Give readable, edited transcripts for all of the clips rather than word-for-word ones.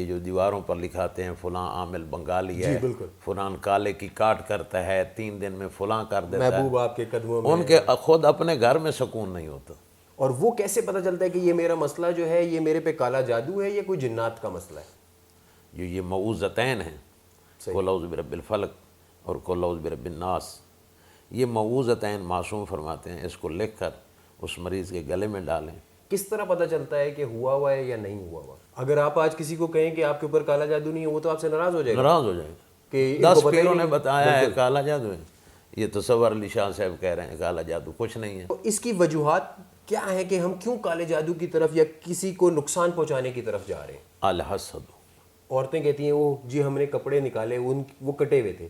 یہ جو دیواروں پر لکھاتے ہیں فلاں عامل بنگالی ہے، بالکل، فلاں کالے کی کاٹ کرتا ہے، 3 دن میں فلاں کر دیتا ہے، محبوب آپ کے قدموں میں، ان کے خود اپنے گھر میں سکون نہیں ہوتا. اور وہ کیسے پتہ چلتا ہے کہ یہ میرا مسئلہ جو ہے یہ میرے پہ کالا جادو ہے یا کوئی جنات کا مسئلہ ہے؟ جو یہ معوذتین ہیں، قل اعوذ برب الفلق اور قل اعوذ برب الناس، یہ معوذتین معصوم فرماتے ہیں اس کو لکھ کر اس مریض کے گلے میں ڈالیں. کس طرح پتہ چلتا ہے کہ ہوا ہوا ہے یا نہیں ہوا ہوا؟ اگر آپ آج کسی کو کہیں کہ آپ کے اوپر کالا جادو نہیں ہے، وہ تو آپ سے ناراض ہو جائے گا، ناراض ہو جائے گا. کہ 10 پیروں نے بتایا ہے کالا جادو ہے، یہ تصور علی شاہ صاحب کہہ رہے ہیں کالا جادو کچھ نہیں ہے. تو اس کی وجوہات کیا ہیں کہ ہم کیوں کالے جادو کی طرف یا کسی کو نقصان پہنچانے کی طرف جا رہے ہیں؟ الحسد. عورتیں کہتی ہیں وہ جی ہم نے کپڑے نکالے وہ کٹے ہوئے تھے،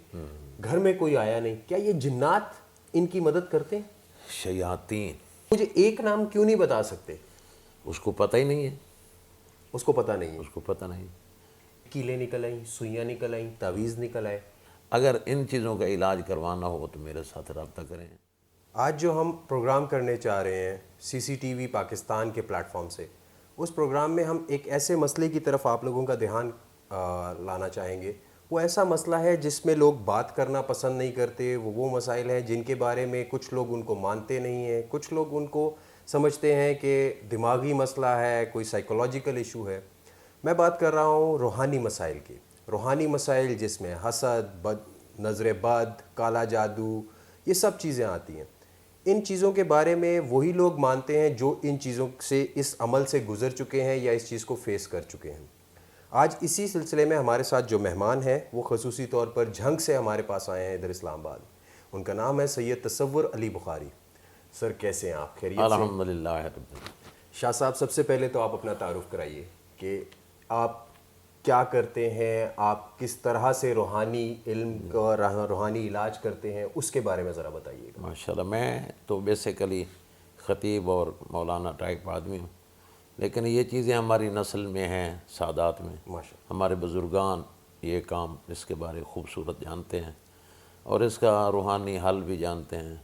گھر میں کوئی آیا نہیں، کیا یہ جنات ان کی مدد کرتے ہیں؟ شیاطین. مجھے ایک نام کیوں نہیں بتا سکتے؟ اس کو پتہ ہی نہیں ہے، اس کو پتہ نہیں ہے. اس کو پتہ نہیں. کیلیں نکل آئیں، سوئیاں نکل آئیں، تعویذ نکل آئے. اگر ان چیزوں کا علاج کروانا ہو تو میرے ساتھ رابطہ کریں. آج جو ہم پروگرام کرنے چاہ رہے ہیں CCTV پاکستان کے پلیٹ فارم سے، اس پروگرام میں ہم ایک ایسے مسئلے کی طرف آپ لوگوں کا دھیان لانا چاہیں گے. وہ ایسا مسئلہ ہے جس میں لوگ بات کرنا پسند نہیں کرتے. وہ مسائل ہیں جن کے بارے میں کچھ لوگ ان کو مانتے نہیں ہیں، کچھ لوگ ان کو سمجھتے ہیں کہ دماغی مسئلہ ہے، کوئی سائیکولوجیکل ایشو ہے. میں بات کر رہا ہوں روحانی مسائل کی. روحانی مسائل جس میں حسد، نظر بد، کالا جادو، یہ سب چیزیں آتی ہیں. ان چیزوں کے بارے میں وہی لوگ مانتے ہیں جو ان چیزوں سے، اس عمل سے گزر چکے ہیں یا اس چیز کو فیس کر چکے ہیں. آج اسی سلسلے میں ہمارے ساتھ جو مہمان ہیں وہ خصوصی طور پر جھنگ سے ہمارے پاس آئے ہیں ادھر اسلام آباد. ان کا نام ہے سید تصور علی بخاری. سر کیسے ہیں آپ؟ خیریت سے؟ الحمدللہ. شاہ صاحب سب سے پہلے تو آپ اپنا تعارف کرائیے کہ آپ کیا کرتے ہیں، آپ کس طرح سے روحانی علم کا روحانی علاج کرتے ہیں، اس کے بارے میں ذرا بتائیے گا. ماشاءاللہ. میں تو بیسیکلی خطیب اور مولانا ٹائپ آدمی ہوں، لیکن یہ چیزیں ہماری نسل میں ہیں، سادات میں. ماشاءاللہ. ہمارے بزرگان یہ کام اس کے بارے خوبصورت جانتے ہیں اور اس کا روحانی حل بھی جانتے ہیں،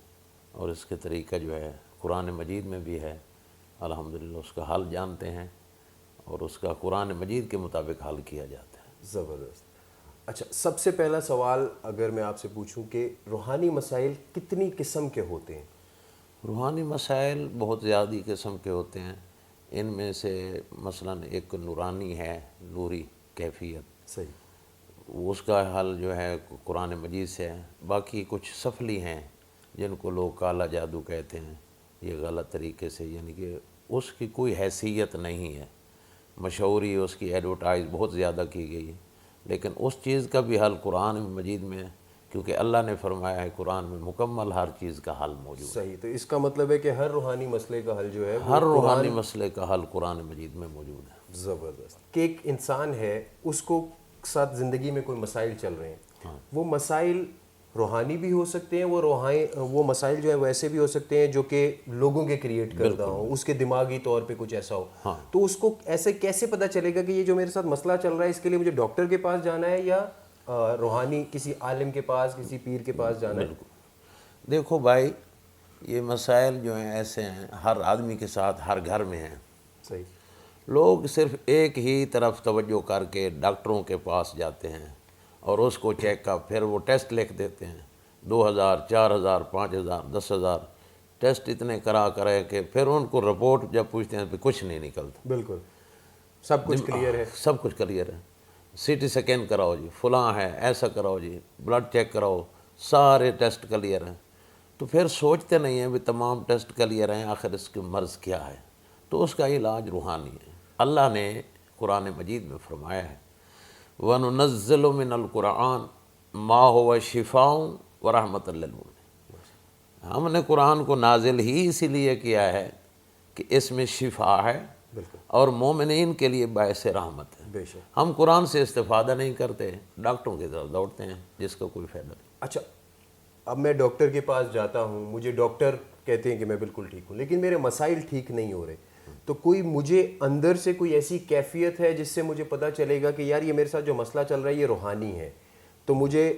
اور اس کے طریقہ جو ہے قرآن مجید میں بھی ہے. الحمدللہ اس کا حل جانتے ہیں اور اس کا قرآن مجید کے مطابق حل کیا جاتا ہے. زبردست. اچھا، سب سے پہلا سوال اگر میں آپ سے پوچھوں کہ روحانی مسائل کتنی قسم کے ہوتے ہیں؟ روحانی مسائل بہت زیادہ قسم کے ہوتے ہیں. ان میں سے مثلا ایک نورانی ہے، نوری کیفیت، صحیح. اس کا حل جو ہے قرآن مجید سے ہے. باقی کچھ سفلی ہیں جن کو لوگ کالا جادو کہتے ہیں، یہ غلط طریقے سے، یعنی کہ اس کی کوئی حیثیت نہیں ہے. مشہوری اس کی ایڈورٹائز بہت زیادہ کی گئی ہے، لیکن اس چیز کا بھی حل قرآن مجید میں ہے، کیونکہ اللہ نے فرمایا ہے قرآن میں مکمل ہر چیز کا حل موجود ہے. صحیح. تو اس کا مطلب ہے کہ ہر روحانی مسئلے کا حل جو ہے وہ ہر روحانی مسئلے کا حل قرآن مجید میں موجود ہے. زبردست. کہ ایک انسان ہے، اس کو ساتھ زندگی میں کوئی مسائل چل رہے ہیں، وہ مسائل روحانی بھی ہو سکتے ہیں، وہ مسائل جو ہے وہ ایسے بھی ہو سکتے ہیں جو کہ لوگوں کے کریٹ کردہ ہوں، اس کے دماغی طور پہ کچھ ایسا ہو. تو اس کو ایسے کیسے پتہ چلے گا کہ یہ جو میرے ساتھ مسئلہ چل رہا ہے اس کے لیے مجھے ڈاکٹر کے پاس جانا ہے یا روحانی کسی عالم کے پاس، کسی پیر کے پاس جانا ہے؟ دیکھو بھائی، یہ مسائل جو ہیں ایسے ہیں، ہر آدمی کے ساتھ ہر گھر میں ہیں. صحیح. لوگ صرف ایک ہی طرف توجہ کر کے ڈاکٹروں کے پاس جاتے ہیں اور اس کو چیک اپ، پھر وہ ٹیسٹ لکھ دیتے ہیں، 2000 4000 5000 10,000 ٹیسٹ اتنے کرا کہ پھر ان کو رپورٹ جب پوچھتے ہیں تو کچھ نہیں نکلتا. بالکل سب کچھ کلیئر ہے. سب کچھ کلیئر ہے. CT سکین کراؤ جی، فلاں ہے، ایسا کراؤ جی، بلڈ چیک کراؤ، سارے ٹیسٹ کلیئر ہیں. تو پھر سوچتے نہیں ہیں بھی تمام ٹیسٹ کلیئر ہیں، آخر اس کی مرض کیا ہے. تو اس کا علاج روحانی ہے. اللہ نے قرآن مجید میں فرمایا ہے وَنُنَزِّلُ مِنَ الْقُرْآنِ مَا هُوَ شِفَاءٌ وَرَحْمَةٌ لِّلْمُؤْمِنِينَ. ہم نے قرآن کو نازل ہی اسی لیے کیا ہے کہ اس میں شفا ہے اور مومنین کے لیے باعث رحمت ہے. بے شک. ہم قرآن سے استفادہ نہیں کرتے، ڈاکٹروں کی طرف دوڑتے ہیں جس کا کوئی فائدہ نہیں. اچھا، اب میں ڈاکٹر کے پاس جاتا ہوں، مجھے ڈاکٹر کہتے ہیں کہ میں بالکل ٹھیک ہوں، لیکن میرے مسائل ٹھیک نہیں ہو رہے. تو کوئی مجھے اندر سے کوئی ایسی کیفیت ہے جس سے مجھے پتہ چلے گا کہ یار یہ میرے ساتھ جو مسئلہ چل رہا ہے یہ روحانی ہے، تو مجھے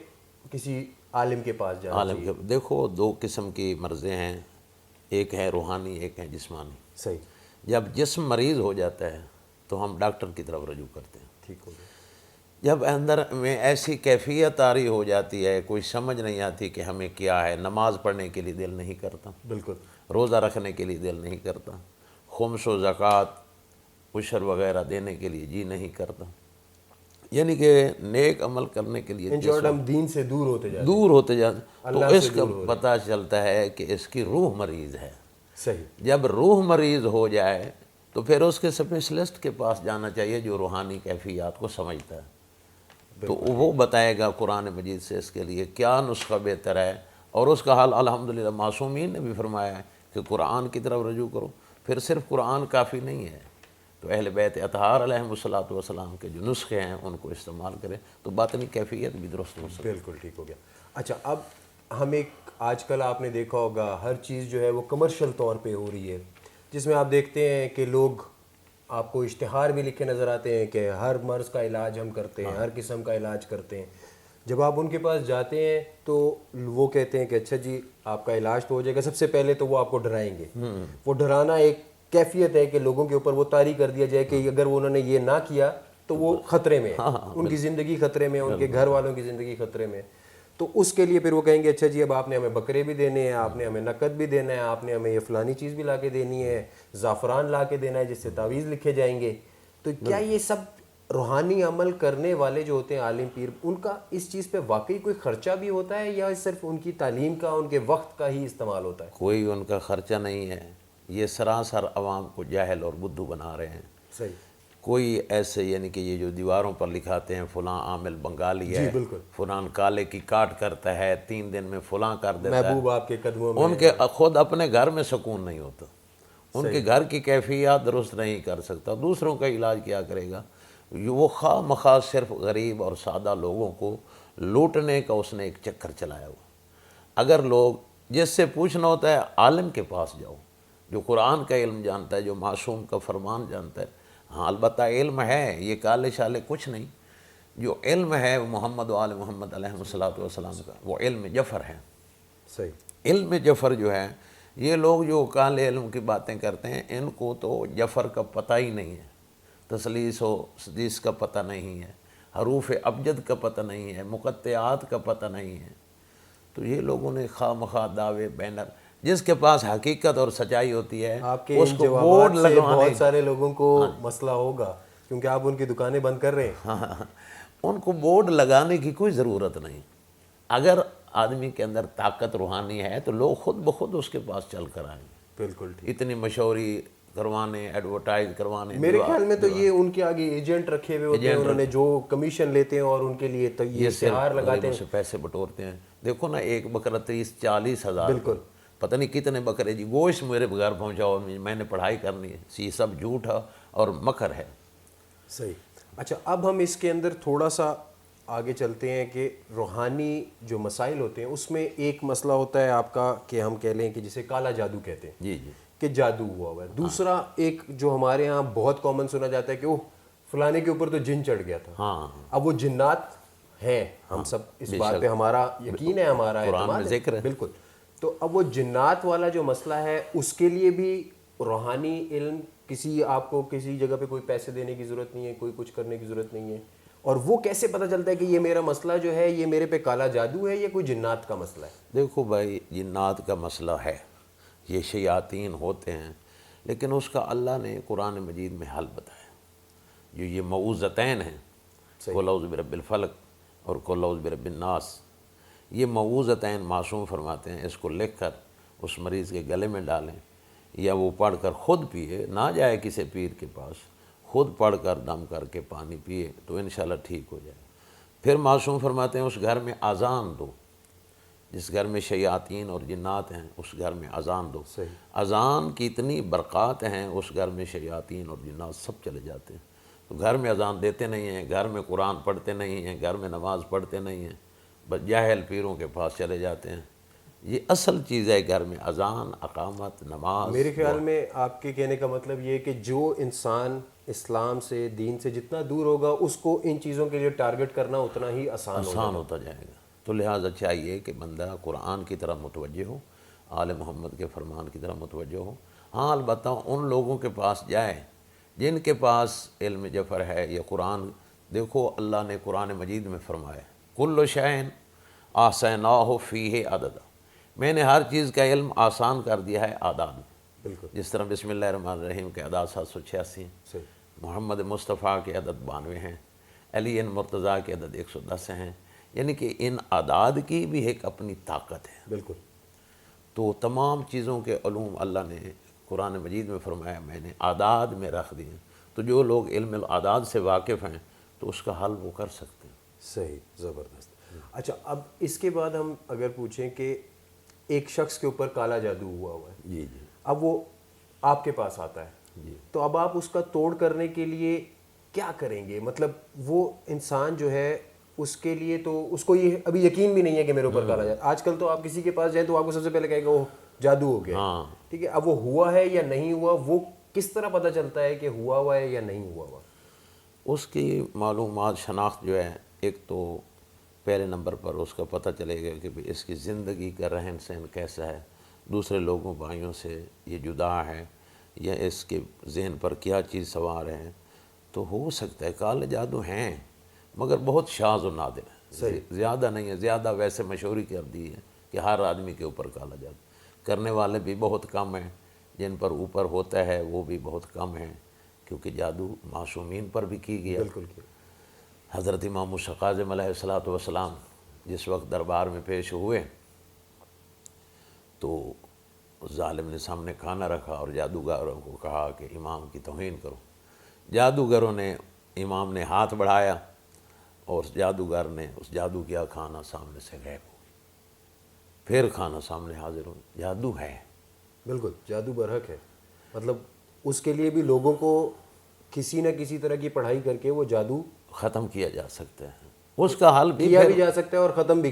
کسی عالم کے پاس جانا چاہیے؟ دیکھو 2 قسم کی مرضیں ہیں، ایک ہے روحانی، ایک ہے جسمانی. صحیح. جب جسم مریض ہو جاتا ہے تو ہم ڈاکٹر کی طرف رجوع کرتے ہیں. ٹھیک ہو گیا. جب اندر میں ایسی کیفیت طاری ہو جاتی ہے، کوئی سمجھ نہیں آتی کہ ہمیں کیا ہے، نماز پڑھنے کے لیے دل نہیں کرتا، بالکل روزہ رکھنے کے لیے دل نہیں کرتا، خمس و زکوٰۃ عشر وغیرہ دینے کے لیے جی نہیں کرتا، یعنی کہ نیک عمل کرنے کے لیے ان شارٹ ہم دین سے دور ہوتے جاتے ہیں، دور ہوتے جاتے، تو اللہ اس سے کا دور ہو رہے پتہ چلتا ہے کہ اس کی روح مریض ہے۔ صحیح، جب روح مریض ہو جائے تو پھر اس کے اسپیشلسٹ کے پاس جانا چاہیے جو روحانی کیفیات کو سمجھتا ہے، تو وہ بتائے گا قرآن مجید سے اس کے لیے کیا نسخہ بہتر ہے، اور اس کا حال الحمدللہ معصومین نے بھی فرمایا ہے کہ قرآن کی طرف رجوع کرو۔ پھر صرف قرآن کافی نہیں ہے، تو اہل بیت اطہار علیہم الصلوۃ والسلام کے جو نسخے ہیں ان کو استعمال کریں تو باطنی کیفیت بھی درست ہو سکے۔ بالکل ٹھیک ہو گیا۔ اچھا، اب ہم ایک آج کل آپ نے دیکھا ہوگا ہر چیز جو ہے وہ کمرشل طور پہ ہو رہی ہے، جس میں آپ دیکھتے ہیں کہ لوگ آپ کو اشتہار بھی لکھے نظر آتے ہیں کہ ہر مرض کا علاج ہم کرتے ہیں، ہر قسم کا علاج کرتے ہیں۔ جب آپ ان کے پاس جاتے ہیں تو وہ کہتے ہیں کہ اچھا جی آپ کا علاج تو ہو جائے گا، سب سے پہلے تو وہ آپ کو ڈرائیں گے۔ وہ ڈرانا ایک کیفیت ہے کہ لوگوں کے اوپر وہ طاری کر دیا جائے کہ اگر انہوں نے یہ نہ کیا تو وہ خطرے میں ہے، ان کی زندگی خطرے میں ہے، ان کے گھر والوں کی زندگی خطرے میں ہے۔ تو اس کے لیے پھر وہ کہیں گے اچھا جی اب آپ نے ہمیں بکرے بھی دینے ہیں، آپ نے ہمیں نقد بھی دینا ہے، آپ نے ہمیں یہ فلانی چیز بھی لا کے دینی ہے، زعفران لا کے دینا ہے جس سے تعویذ لکھے جائیں گے۔ تو کیا یہ سب روحانی عمل کرنے والے جو ہوتے ہیں عالم پیر، ان کا اس چیز پہ واقعی کوئی خرچہ بھی ہوتا ہے یا صرف ان کی تعلیم کا، ان کے وقت کا ہی استعمال ہوتا ہے؟ کوئی ان کا خرچہ نہیں ہے، یہ سراسر عوام کو جاہل اور بدھو بنا رہے ہیں۔ صحیح، کوئی ایسے یعنی کہ یہ جو دیواروں پر لکھاتے ہیں فلاں عامل بنگالی ہے، بالکل، فلاں کالے کی کاٹ کرتا ہے، 3 دن میں فلاں کر دیتا ہے، محبوب آپ کے قدموں میں ان کے خود اپنے گھر میں سکون نہیں ہوتا، ان کے گھر کی کیفیات درست نہیں کر سکتا، دوسروں کا علاج کیا کرے گا؟ وہ خواہ مخواہ صرف غریب اور سادہ لوگوں کو لوٹنے کا اس نے ایک چکر چلایا ہوا۔ اگر لوگ جس سے پوچھنا ہوتا ہے عالم کے پاس جاؤ، جو قرآن کا علم جانتا ہے، جو معصوم کا فرمان جانتا ہے۔ ہاں البتہ علم ہے، یہ کالے شالے کچھ نہیں، جو علم ہے وہ محمد و آل محمد علیہ الصلوۃ والسلام کا، وہ علم جفر ہے۔ صحیح، علم جفر جو ہے، یہ لوگ جو کالے علم کی باتیں کرتے ہیں ان کو تو جفر کا پتہ ہی نہیں ہے، تثلیث و تسدیس کا پتہ نہیں ہے، حروف ابجد کا پتہ نہیں ہے، مقطعات کا پتہ نہیں ہے۔ تو یہ لوگوں نے خواہ مخواہ دعوے بینر، جس کے پاس حقیقت اور سچائی ہوتی ہے آپ کے اس ان کو جوابات بورڈ سے لگوانے، بہت سارے لوگوں کو مسئلہ ہوگا کیونکہ آپ ان کی دکانیں بند کر رہے ہیں۔ ہاں، ان کو بورڈ لگانے کی کوئی ضرورت نہیں۔ اگر آدمی کے اندر طاقت روحانی ہے تو لوگ خود بخود اس کے پاس چل کر آئیں گے۔ بالکل ٹھیک۔ اتنی مشہوری کروانے، ایڈورٹائز کروانے، میرے خیال میں تو یہ ان کے آگے ایجنٹ رکھے ہوئے ہوتے ہیں، انہوں نے جو کمیشن لیتے ہیں اور ان کے لیے تو یہ اشتہار لگاتے غریبوں ہیں۔ سے پیسے بٹورتے ہیں۔ دیکھو نا، ایک بکرا 30-40 ہزار، بالکل، پتہ نہیں کتنے بکرے جی، گوشت میرے گھر پہنچاؤ، میں نے پڑھائی کرنی ہے، یہ سب جھوٹ ہے اور مکر ہے۔ صحیح۔ اچھا، اب ہم اس کے اندر تھوڑا سا آگے چلتے ہیں کہ روحانی جو مسائل ہوتے ہیں اس میں ایک مسئلہ ہوتا ہے آپ کا کہ ہم کہہ لیں کہ جسے کالا جادو کہتے ہیں، جی جی، کہ جادو ہوا ہوا ہے۔ دوسرا ایک جو ہمارے ہاں بہت کامن سنا جاتا ہے کہ وہ فلانے کے اوپر تو جن چڑھ گیا تھا۔ ہاں، اب وہ جنات ہیں، ہم سب اس بات پہ ہمارا یقین ہے، ہمارا قرآن اعتماد میں ہے، ذکر ہے۔ بالکل۔ تو اب وہ جنات والا جو مسئلہ ہے اس کے لیے بھی روحانی علم، کسی آپ کو کسی جگہ پہ کوئی پیسے دینے کی ضرورت نہیں ہے، کوئی کچھ کرنے کی ضرورت نہیں ہے، اور وہ کیسے پتہ چلتا ہے کہ یہ میرا مسئلہ جو ہے یہ میرے پہ کالا جادو ہے یا کوئی جنات کا مسئلہ ہے؟ دیکھو بھائی، جنات کا مسئلہ ہے، یہ شیاطین ہوتے ہیں، لیکن اس کا اللہ نے قرآن مجید میں حل بتایا۔ جو یہ معوذتین ہیں، قل اعوذ برب الفلق اور قل اعوذ برب الناس، یہ معوذتین معصوم فرماتے ہیں، اس کو لکھ کر اس مریض کے گلے میں ڈالیں یا وہ پڑھ کر خود پیے، نہ جائے کسی پیر کے پاس، خود پڑھ کر دم کر کے پانی پیے تو انشاءاللہ ٹھیک ہو جائے۔ پھر معصوم فرماتے ہیں اس گھر میں اذان دو، جس گھر میں شیاطین اور جنات ہیں اس گھر میں اذان دو۔ اذان کی اتنی برکات ہیں، اس گھر میں شیاطین اور جنات سب چلے جاتے ہیں۔ تو گھر میں اذان دیتے نہیں ہیں، گھر میں قرآن پڑھتے نہیں ہیں، گھر میں نماز پڑھتے نہیں ہیں، بس جاہل پیروں کے پاس چلے جاتے ہیں۔ یہ اصل چیز ہے گھر میں اذان، اقامت، نماز۔ میرے خیال میں آپ کے کہنے کا مطلب یہ ہے کہ جو انسان اسلام سے، دین سے جتنا دور ہوگا اس کو ان چیزوں کے لیے ٹارگٹ کرنا اتنا ہی آسان ہوتا جائے گا۔ تو لہٰذا چاہیے کہ بندہ قرآن کی طرف متوجہ ہو، آل محمد کے فرمان کی طرف متوجہ ہو۔ ہاں البتہ ان لوگوں کے پاس جائے جن کے پاس علم جفر ہے یا قرآن دیکھو اللہ نے قرآن مجید میں فرمایا کل شیء احصیناہ فیہ عددا، میں نے ہر چیز کا علم آسان کر دیا ہے اعداد میں. بالکل جس طرح بسم اللہ الرحمن الرحیم کے اعداد 786 ہیں، صحیح. محمد مصطفیٰ کے عدد 92 ہیں، علی مرتضیٰ کے عدد 110 ہیں. یعنی کہ ان اعداد کی بھی ایک اپنی طاقت ہے. بالکل. تو تمام چیزوں کے علوم اللہ نے قرآن مجید میں فرمایا میں نے اعداد میں رکھ دیے. تو جو لوگ علم الاعداد سے واقف ہیں تو اس کا حل وہ کر سکتے ہیں. صحیح، زبردست. اچھا، اب اس کے بعد ہم اگر پوچھیں کہ ایک شخص کے اوپر کالا جادو ہوا ہے، جی جی اب وہ آپ کے پاس آتا ہے، جی. تو اب آپ اس کا توڑ کرنے کے لیے کیا کریں گے؟ مطلب وہ انسان جو ہے اس کے لیے تو اس کو یہ ابھی یقین بھی نہیں ہے کہ میرے اوپر کالا جادو. آج کل تو آپ کسی کے پاس جائیں تو آپ کو سب سے پہلے کہے گا وہ جادو ہو گیا. ہاں. ٹھیک ہے، اب وہ ہوا ہے یا نہیں ہوا، وہ کس طرح پتہ چلتا ہے کہ ہوا ہے یا نہیں ہوا؟ اس کی معلومات شناخت جو ہے، ایک تو پہلے نمبر پر اس کا پتہ چلے گا کہ اس کی زندگی کا رہن سہن کیسا ہے، دوسرے لوگوں بھائیوں سے یہ جدا ہے یا اس کے ذہن پر کیا چیز سوار ہے. تو ہو سکتا ہے کالے جادو ہیں مگر بہت شاذ و نادر ہے، زیادہ نہیں ہے. زیادہ ویسے مشہوری کر دی ہے کہ ہر آدمی کے اوپر کالا جادو، کرنے والے بھی بہت کم ہیں، جن پر اوپر ہوتا ہے وہ بھی بہت کم ہیں، کیونکہ جادو معصومین پر بھی کی گیا. بالکل. حضرت امام موسیٰ کاظم علیہ السلام جس وقت دربار میں پیش ہوئے تو ظالم نے سامنے کھانا رکھا اور جادوگروں کو کہا کہ امام کی توہین کرو. جادوگروں نے، امام نے ہاتھ بڑھایا اور جادوگر نے اس جادو کیا کھانا سامنے سے غائب ہو گیا. پھر کھانا سامنے حاضر ہو. جادو ہے. بالکل، جادو برحق ہے. مطلب اس کے لیے بھی لوگوں کو کسی نہ کسی طرح کی پڑھائی کر کے وہ جادو ختم کیا جا سکتا ہے. اس کا حل بھی کیا بھی جا سکتا ہے اور ختم بھی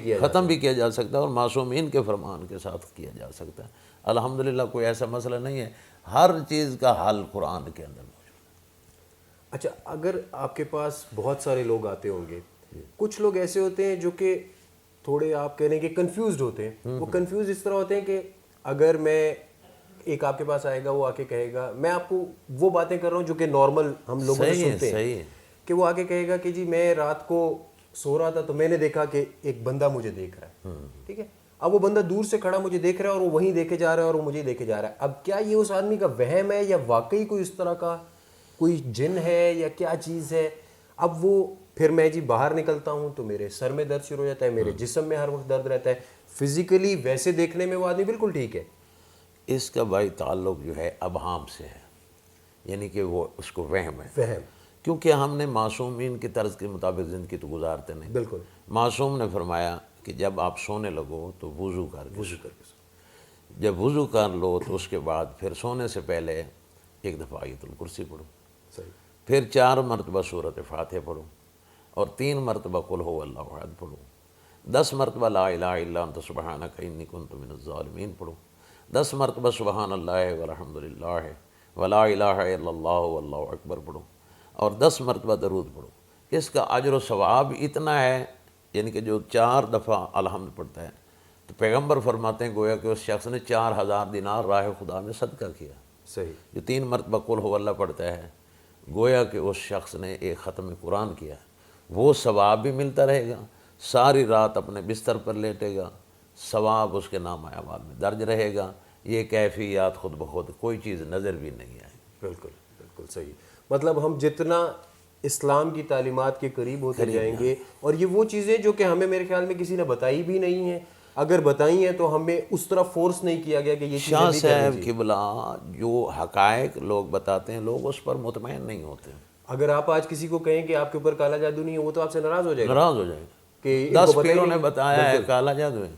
کیا جا سکتا ہے اور معصومین کے فرمان کے ساتھ کیا جا سکتا ہے. الحمدللہ کوئی ایسا مسئلہ نہیں ہے، ہر چیز کا حل قرآن کے اندر موجود ہے. اچھا، اگر آپ کے پاس بہت سارے لوگ آتے ہوں گے، کچھ لوگ ایسے ہوتے ہیں جو کہ تھوڑے آپ کہہ رہے ہیں کہ کنفیوزڈ ہوتے ہیں. وہ کنفیوز اس طرح ہوتے ہیں کہ اگر میں ایک آپ کے پاس آئے گا، وہ آ کے کہے گا، میں آپ کو وہ باتیں کر رہا ہوں جو کہ نارمل ہم لوگوں سے سنتے ہیں، کہ وہ آ کے کہے گا کہ جی میں رات کو سو رہا تھا تو میں نے دیکھا کہ ایک بندہ مجھے دیکھ رہا ہے. ٹھیک ہے، اب وہ بندہ دور سے کھڑا مجھے دیکھ رہا ہے اور وہ وہیں دیکھے جا رہا ہے اور وہ مجھے دیکھے جا رہا ہے. اب کیا یہ اس آدمی کا وہم ہے یا واقعی کوئی اس طرح کا کوئی جن ہے یا کیا چیز ہے؟ اب وہ پھر میں جی باہر نکلتا ہوں تو میرے سر میں درد شروع ہو جاتا ہے، میرے جسم میں ہر وقت درد رہتا ہے. فزیکلی ویسے دیکھنے میں وہ آدمی بالکل ٹھیک ہے. اس کا بھائی تعلق جو ہے ابہام سے ہے، یعنی کہ وہ اس کو وہم ہے. کیونکہ ہم نے معصومین کی طرز کے مطابق زندگی تو گزارتے نہیں. بالکل. معصوم نے فرمایا کہ جب آپ سونے لگو تو وضو کر جب وضو کر لو تو اس کے بعد پھر سونے سے پہلے ایک دفعہ آیت الکرسی پڑھو، پھر 4 مرتبہ سورۃ فاتحہ پڑھو اور 3 مرتبہ قل هو اللہ احد پڑھو، 10 مرتبہ لا الہ الا انت سبحانک انی کنت من الظالمین پڑھو، 10 مرتبہ سبحان اللہ والحمد للہ ولا الہ الا اللہ واللہ اکبر پڑھو اور 10 مرتبہ درود پڑھو. اس کا اجر و ثواب اتنا ہے، یعنی کہ جو 4 دفعہ الحمد پڑھتا ہے تو پیغمبر فرماتے ہیں گویا کہ اس شخص نے 4000 دینار راہ خدا میں صدقہ کیا. صحیح. جو 3 مرتبہ قل هو اللہ پڑھتا ہے گویا کہ اس شخص نے ایک ختم قرآن کیا ہے. وہ ثواب بھی ملتا رہے گا، ساری رات اپنے بستر پر لیٹے گا، ثواب اس کے نامہ اعمال میں درج رہے گا. یہ کیفیات خود بخود کوئی چیز نظر بھی نہیں آئے. بالکل بالکل صحیح. مطلب ہم جتنا اسلام کی تعلیمات کے قریب ہوتے جائیں گے، اور یہ وہ چیزیں جو کہ ہمیں میرے خیال میں کسی نے بتائی بھی نہیں ہیں، اگر بتائی ہیں تو ہمیں اس طرح فورس نہیں کیا گیا کہ یہ چیزیں شاہ صاحب قبلہ جو حقائق لوگ بتاتے ہیں لوگ اس پر مطمئن نہیں ہوتے. اگر آپ آج کسی کو کہیں کہ آپ کے اوپر کالا جادو نہیں ہے، وہ تو آپ سے ناراض ہو جائے گا کہ 10 پیروں نے بتایا ہے کالا جادو ہے.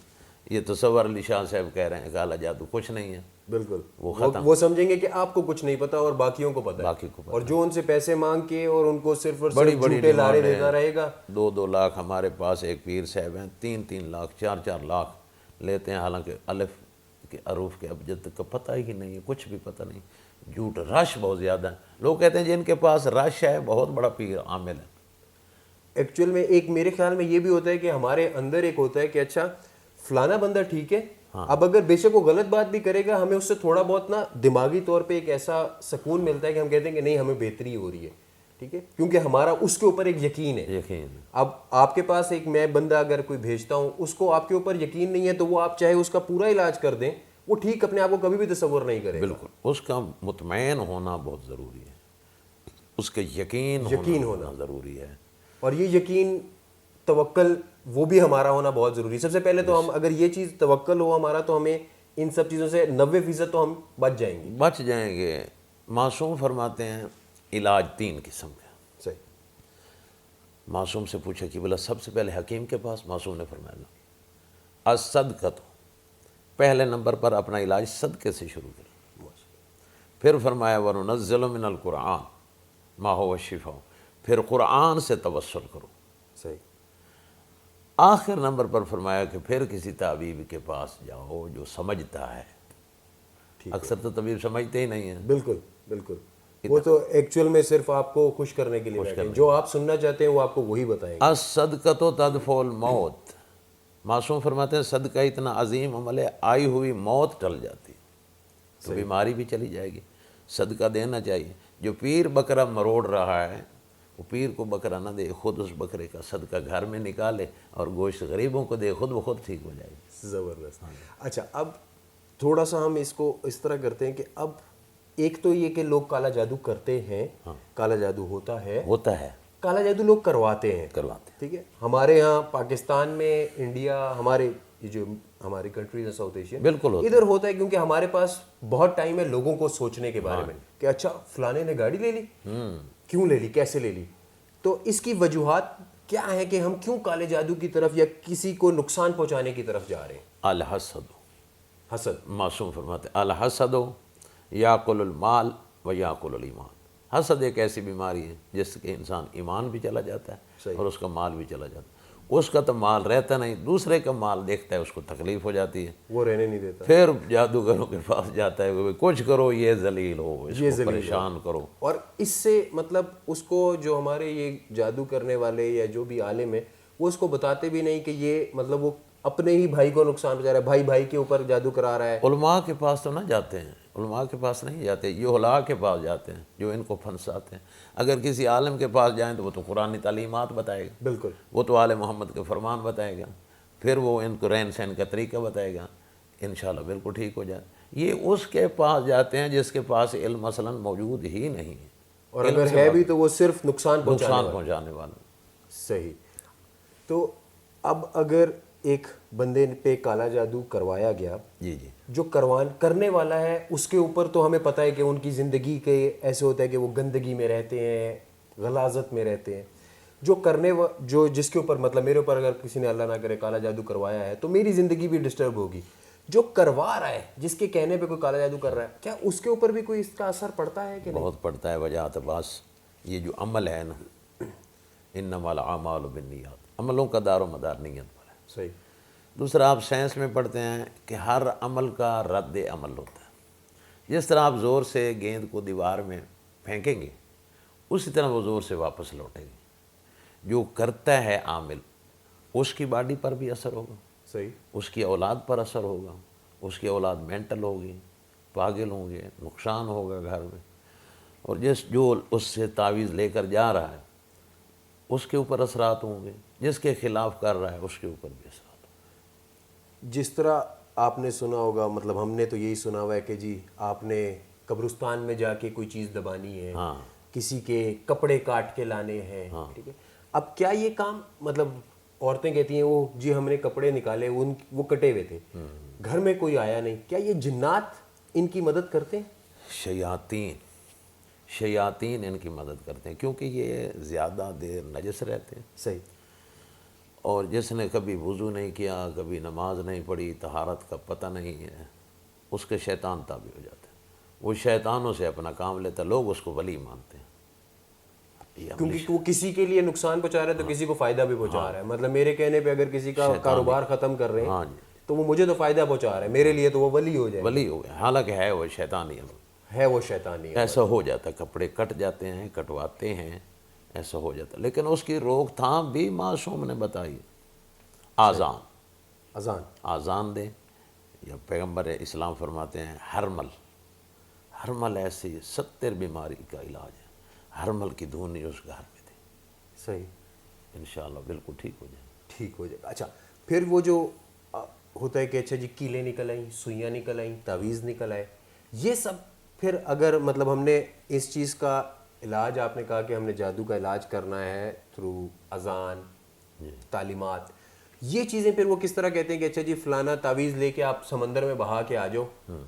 یہ تصور علی شاہ صاحب کہہ رہے ہیں کالا جادو کچھ نہیں ہے. بالکل. وہ سمجھیں گے کہ آپ کو کچھ نہیں پتا اور باقیوں کو پتا ہے، اور جو ان سے پیسے مانگ کے اور ان کو صرف اور صرف جھوٹے لارے دیتا رہے گا. 2 لاکھ ہمارے پاس ایک پیر صاحب ہیں، 3 لاکھ 4 لاکھ لیتے ہیں، حالانکہ الف کے حروف کے ابجد کا پتہ ہی نہیں ہے، کچھ بھی پتہ نہیں. جھوٹ، رش بہت زیادہ ہے. لوگ کہتے ہیں جن کے پاس رش ہے بہت بڑا پیر عامل ہے. ایکچوئل میں ایک میرے خیال میں یہ بھی ہوتا ہے کہ ہمارے اندر ایک ہوتا ہے کہ اچھا فلانا بندہ ٹھیک ہے، اب اگر بے شک وہ غلط بات بھی کرے گا، ہمیں اس سے تھوڑا بہت نا دماغی طور پہ ایک ایسا سکون ملتا ہے کہ ہم کہتے ہیں کہ نہیں ہمیں بہتری ہو رہی ہے. ٹھیک ہے, کیونکہ ہمارا اس کے اوپر ایک یقین ہے. یقین. اب آپ کے پاس ایک میں بندہ اگر کوئی بھیجتا ہوں, اس کو آپ کے اوپر یقین نہیں ہے, تو وہ آپ چاہے اس کا پورا علاج کر دیں, وہ ٹھیک اپنے آپ کو کبھی بھی تصور نہیں کرے گا. بالکل, اس کا مطمئن ہونا بہت ضروری ہے, اس کے یقین ہونا ضروری ہے. اور یہ یقین توکل وہ بھی ہمارا ہونا بہت ضروری ہے. سب سے پہلے تو ہم اگر یہ چیز توکل ہو ہمارا, تو ہمیں ان سب چیزوں سے 90% تو ہم بچ جائیں گے. معصوم فرماتے ہیں علاج 3 قسم کا. صحیح. معصوم سے پوچھا کہ بولا سب سے پہلے حکیم کے پاس. معصوم نے فرمایا الصدقۃ, پہلے نمبر پر اپنا علاج صدقے سے شروع کریں. پھر فرمایا وننزل من القرآن ما هو شفاء, پھر قرآن سے توسل کرو. صحیح. آخر نمبر پر فرمایا کہ پھر کسی طبیب کے پاس جاؤ جو سمجھتا ہے. اکثر تو طبیب سمجھتے ہی نہیں ہیں. بالکل بالکل, وہ تو ایکچوئل میں صرف آپ کو خوش کرنے کے لیے بیٹھے ہیں. جو آپ سننا چاہتے ہیں وہ آپ کو وہی بتائیں گے. الصدقۃ تدفع الموت, معصوم فرماتے ہیں صدقہ اتنا عظیم عمل ہے, آئی ہوئی موت ٹل جاتی, تو بیماری بھی چلی جائے گی. صدقہ دینا چاہیے. جو پیر بکرا مروڑ رہا ہے وہ پیر کو بکرا نہ دے, خود اس بکرے کا صدقہ گھر میں نکالے اور گوشت غریبوں کو دے, خود بخود ٹھیک ہو جائے گی. زبردست. اچھا, اب تھوڑا سا ہم اس کو اس طرح کرتے ہیں کہ اب ایک تو یہ کہ لوگ کالا جادو کرتے ہیں, کالا جادو ہوتا ہے, کالا جادو لوگ کرواتے ہیں. ٹھیک ہے, ہمارے یہاں پاکستان میں, انڈیا, ہمارے یہ جو ہماری کنٹریز ہیں ساؤتھ ایشین, بالکل ادھر ہوتا ہے کیونکہ ہمارے پاس بہت ٹائم ہے لوگوں کو سوچنے کے بارے میں کہ اچھا فلانے نے گاڑی لے لی, کیوں لے لی, کیسے لے لی. تو اس کی وجوہات کیا ہیں کہ ہم کیوں کالے جادو کی طرف یا کسی کو نقصان پہنچانے کی طرف جا رہے ہیں. الحسد, حسد. معصوم فرماتے ہیں الحسد یاکل المال و یاکل الایمان. حسد ایک ایسی بیماری ہے جس کے انسان ایمان بھی چلا جاتا ہے اور اس کا مال بھی چلا جاتا ہے. اس کا تو مال رہتا نہیں, دوسرے کا مال دیکھتا ہے, اس کو تکلیف ہو جاتی ہے, وہ رہنے نہیں دیتا. پھر جادوگروں کے پاس جاتا ہے, کچھ کرو یہ ذلیل ہو, اس کو پریشان کرو. اور اس سے مطلب اس کو جو ہمارے یہ جادو کرنے والے یا جو بھی عالم ہے وہ اس کو بتاتے بھی نہیں کہ یہ مطلب وہ اپنے ہی بھائی کو نقصان پہنچا رہا ہے, بھائی بھائی کے اوپر جادو کرا رہا ہے. علماء کے پاس تو نہ جاتے ہیں, علماء کے پاس نہیں جاتے, یہ علماء کے پاس جاتے ہیں جو ان کو پھنساتے ہیں. اگر کسی عالم کے پاس جائیں تو وہ تو قرآنی تعلیمات بتائے گا, بالکل, وہ تو آل محمد کے فرمان بتائے گا, پھر وہ ان کو رہن سہن کا طریقہ بتائے گا, انشاءاللہ بالکل ٹھیک ہو جائے. یہ اس کے پاس جاتے ہیں جس کے پاس علم مثلا موجود ہی نہیں ہے, اور اگر ہے بھی تو وہ صرف نقصان پہنچانے والا. صحیح. تو اب اگر ایک بندے پہ کالا جادو کروایا گیا, جی, جو کرنے والا ہے اس کے اوپر تو ہمیں پتہ ہے کہ ان کی زندگی کے ایسے ہوتا ہے کہ وہ گندگی میں رہتے ہیں, غلاظت میں رہتے ہیں. جو جس کے اوپر مطلب میرے اوپر اگر کسی نے اللہ نہ کرے کالا جادو کروایا ہے تو میری زندگی بھی ڈسٹرب ہوگی. جو کروا رہا ہے, جس کے کہنے پہ کوئی کالا جادو کر رہا ہے, کیا اس کے اوپر بھی کوئی اس کا اثر پڑتا ہے کہ نہیں؟ بہت پڑتا ہے. وجہ بس یہ جو عمل ہے نا, انما الاعمال بالنیات, عملوں کا دار و مدار نیت پر ہے. صحیح. دوسرا آپ سائنس میں پڑھتے ہیں کہ ہر عمل کا رد عمل ہوتا ہے. جس طرح آپ زور سے گیند کو دیوار میں پھینکیں گے اسی طرح وہ زور سے واپس لوٹے گی. جو کرتا ہے عامل اس کی باڈی پر بھی اثر ہوگا, صحیح, اس کی اولاد پر اثر ہوگا, اس کی اولاد مینٹل ہوگی, پاگل ہوں گے, نقصان ہوگا گھر میں. اور جو اس سے تعویذ لے کر جا رہا ہے اس کے اوپر اثرات ہوں گے, جس کے خلاف کر رہا ہے اس کے اوپر بھی اثرات ہوں گے. جس طرح آپ نے سنا ہوگا, مطلب ہم نے تو یہی سنا ہوا ہے کہ جی آپ نے قبرستان میں جا کے کوئی چیز دبانی ہے, کسی کے کپڑے کاٹ کے لانے ہیں. ٹھیک ہے, اب کیا یہ کام مطلب عورتیں کہتی ہیں وہ جی ہم نے کپڑے نکالے وہ کٹے ہوئے تھے, گھر میں کوئی آیا نہیں, کیا یہ جنات ان کی مدد کرتے ہیں؟ شیاطین ان کی مدد کرتے ہیں کیونکہ یہ زیادہ دیر نجس رہتے ہیں. صحیح. اور جس نے کبھی وضو نہیں کیا, کبھی نماز نہیں پڑھی, طہارت کا پتہ نہیں ہے, اس کے شیطان تابع ہو جاتے ہیں. وہ شیطانوں سے اپنا کام لیتا, لوگ اس کو ولی مانتے ہیں کیونکہ وہ کسی کے لیے نقصان پہنچا رہا ہے تو کسی کو فائدہ بھی پہنچا رہا ہے. مطلب میرے کہنے پہ اگر کسی کا کاروبار ختم کر رہے ہیں تو وہ مجھے تو فائدہ پہنچا رہا ہے, میرے لیے تو وہ ولی ہو جائے, ولی ہو گیا, حالانکہ ہے وہ شیطانی ہے, وہ شیطانی. ایسا ہو جاتا ہے, کپڑے کٹ جاتے ہیں, کٹواتے ہیں, ایسا ہو جاتا ہے. لیکن اس کی روک تھام بھی معصوم نے بتائی. آزان دیں, یا پیغمبر اسلام فرماتے ہیں ہرمل ایسی 70 بیماری کا علاج ہے. ہر مل کی دھون نہیں اس گھر میں تھی. صحیح. انشاءاللہ بالکل ٹھیک ہو جائے. ٹھیک ہو جائے گا. اچھا پھر وہ جو ہوتا ہے کہ اچھا جی کیلیں نکل آئیں, سوئیاں نکل آئیں, تعویذ نکل آئے, یہ سب پھر اگر مطلب ہم نے اس چیز کا علاج, آپ نے کہا کہ ہم نے جادو کا علاج کرنا ہے تھرو اذان, تعلیمات, یہ چیزیں پھر وہ کس طرح کہتے ہیں کہ اچھا جی فلانا تعویذ لے کے آپ سمندر میں بہا کے آ جاؤ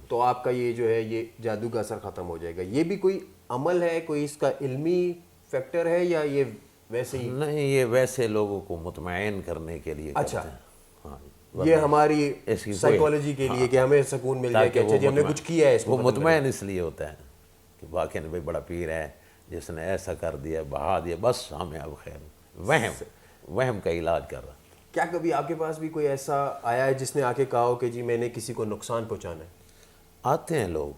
تو آپ کا یہ جو ہے یہ جادو کا اثر ختم ہو جائے گا, یہ بھی کوئی عمل ہے, کوئی اس کا علمی فیکٹر ہے یا یہ ویسے ہی؟ نہیں, یہ ویسے لوگوں کو مطمئن کرنے کے لیے کرتے ہیں. ہاں, یہ ہماری سائیکالوجی کے لیے کہ ہمیں سکون مل جائے کہ اچھا جی ہم نے کچھ کیا ہے اس وہ مطمئن اس لیے ہوتا ہے کہ واقعی بھائی بڑا پیر ہے جس نے ایسا کر دیا, بہا دیا, بس ہمیں اب خیر. وہم کا علاج کر رہا. کیا کبھی آپ کے پاس بھی کوئی ایسا آیا ہے جس نے آ کے کہا ہو کہ جی میں نے کسی کو نقصان پہنچانا ہے؟ آتے ہیں لوگ,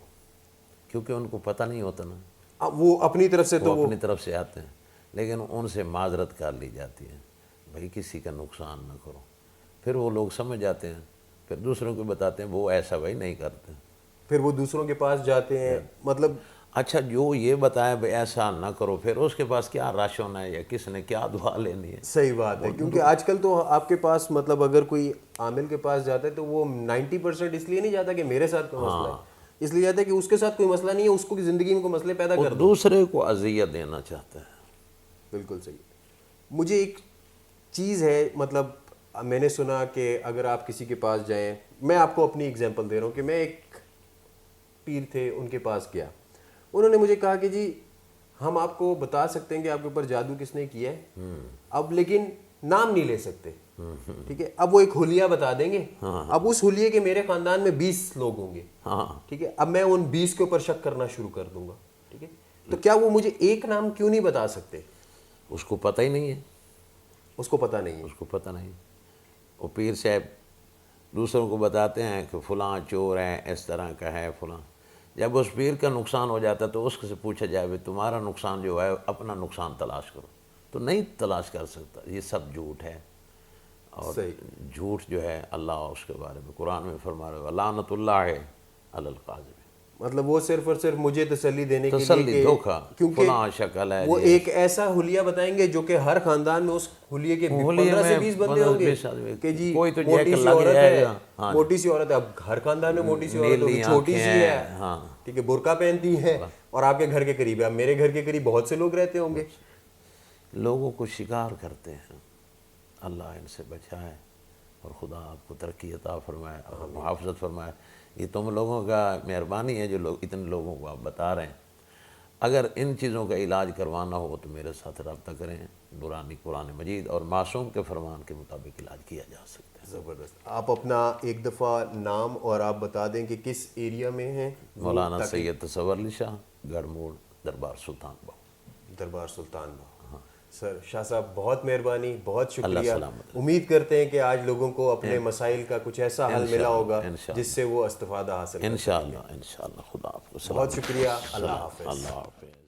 کیونکہ ان کو پتہ نہیں ہوتا نا, وہ اپنی طرف سے تو وہ اپنی طرف سے آتے ہیں, لیکن ان سے معذرت کر لی جاتی ہے بھائی کسی کا نقصان نہ کرو. پھر وہ لوگ سمجھ جاتے ہیں, پھر دوسروں کو بتاتے ہیں, وہ ایسا بھائی نہیں کرتے. پھر وہ دوسروں کے پاس جاتے ہیں, مطلب اچھا جو یہ بتایا بھائی ایسا نہ کرو, پھر اس کے پاس کیا رش ہونا ہے یا کس نے کیا دعا لینی ہے. صحیح بات ہے, کیونکہ آج کل تو آپ کے پاس مطلب اگر کوئی عامل کے پاس جاتا ہے تو وہ 90% اس لیے نہیں جاتا کہ میرے ساتھ کوئی مسئلہ ہے, اس لیے جاتا ہے کہ اس کے ساتھ کوئی مسئلہ نہیں ہے, اس کو زندگی میں کوئی مسئلے پیدا کر دو, دوسرے کو اذیت دینا چاہتا ہے. بالکل صحیح. مجھے ایک چیز ہے, مطلب میں نے سنا کہ اگر آپ کسی کے پاس جائیں, میں آپ کو اپنی اگزامپل دے رہا ہوں کہ میں ایک پیر تھے ان کے پاس گیا, انہوں نے مجھے کہا کہ جی ہم آپ کو بتا سکتے ہیں کہ آپ کے اوپر جادو کس نے کیا ہے, اب لیکن نام نہیں لے سکتے, ٹھیک ہے. اب وہ ایک حلیہ بتا دیں گے, اب اس حلیے کے میرے خاندان میں 20 لوگ ہوں گے, ٹھیک ہے. اب میں ان 20 کے اوپر شک کرنا شروع کر دوں گا, ٹھیک ہے. تو کیا وہ مجھے ایک نام کیوں نہیں بتا سکتے؟ اس کو پتہ ہی نہیں ہے. اس کو پتہ نہیں ہے. اس کو پتہ نہیں. وہ پیر صاحب دوسروں کو بتاتے ہیں کہ فلاں چور ہے, اس طرح کا ہے فلاں. جب اس پیر کا نقصان ہو جاتا ہے تو اس سے پوچھا جائے بھائی تمہارا نقصان جو ہے اپنا نقصان تلاش کرو, تو نہیں تلاش کر سکتا. یہ سب جھوٹ ہے, اور جھوٹ جو ہے اللہ اس کے بارے میں قرآن میں فرما رہے ہو لعنت اللہ علی القاذبین. مطلب وہ صرف اور صرف مجھے تسلی دینے کے لیے کہ دھوکا, کیونکہ فلاں شکل ہے, وہ ایک ایسا حلیہ بتائیں گے جو کہ ہر خاندان میں اس حلیے کے 15 سے 20 بندے ہوں گے کہ جی موٹی سی عورت ہے, موٹی سی عورت ہے. اب ہر خاندان میں موٹی سی عورت ہوگی, چھوٹی سی ہے, ٹھیک ہے, برقع پہنتی ہے اور آپ کے گھر کے قریب ہے. اب میرے گھر کے قریب بہت سے لوگ رہتے ہوں گے. لوگوں کو شکار کرتے ہیں, اللہ ان سے بچائے اور خدا آپ کو ترقی عطا فرمائے اور محافظت فرمائے. یہ تم لوگوں کا مہربانی ہے جو لوگ اتنے لوگوں کو آپ بتا رہے ہیں. اگر ان چیزوں کا علاج کروانا ہو تو میرے ساتھ رابطہ کریں. نورانی قرآن مجید اور معصوم کے فرمان کے مطابق علاج کیا جا سکتا ہے. زبردست. آپ اپنا ایک دفعہ نام اور آپ بتا دیں کہ کس ایریا میں ہیں. مولانا سید تصور علی شاہ, گڑھ موڑ, دربار سلطان باؤ. دربار سلطان باؤ. سر شاہ صاحب بہت مہربانی, بہت شکریہ. اللہ سلامت. امید کرتے ہیں کہ آج لوگوں کو اپنے مسائل کا کچھ ایسا حل ملا ہوگا جس سے وہ استفادہ حاصل کریں. انشاءاللہ. خدا آپ کو سلامت. بہت شکریہ. اللہ حافظ. اللہ حافظ.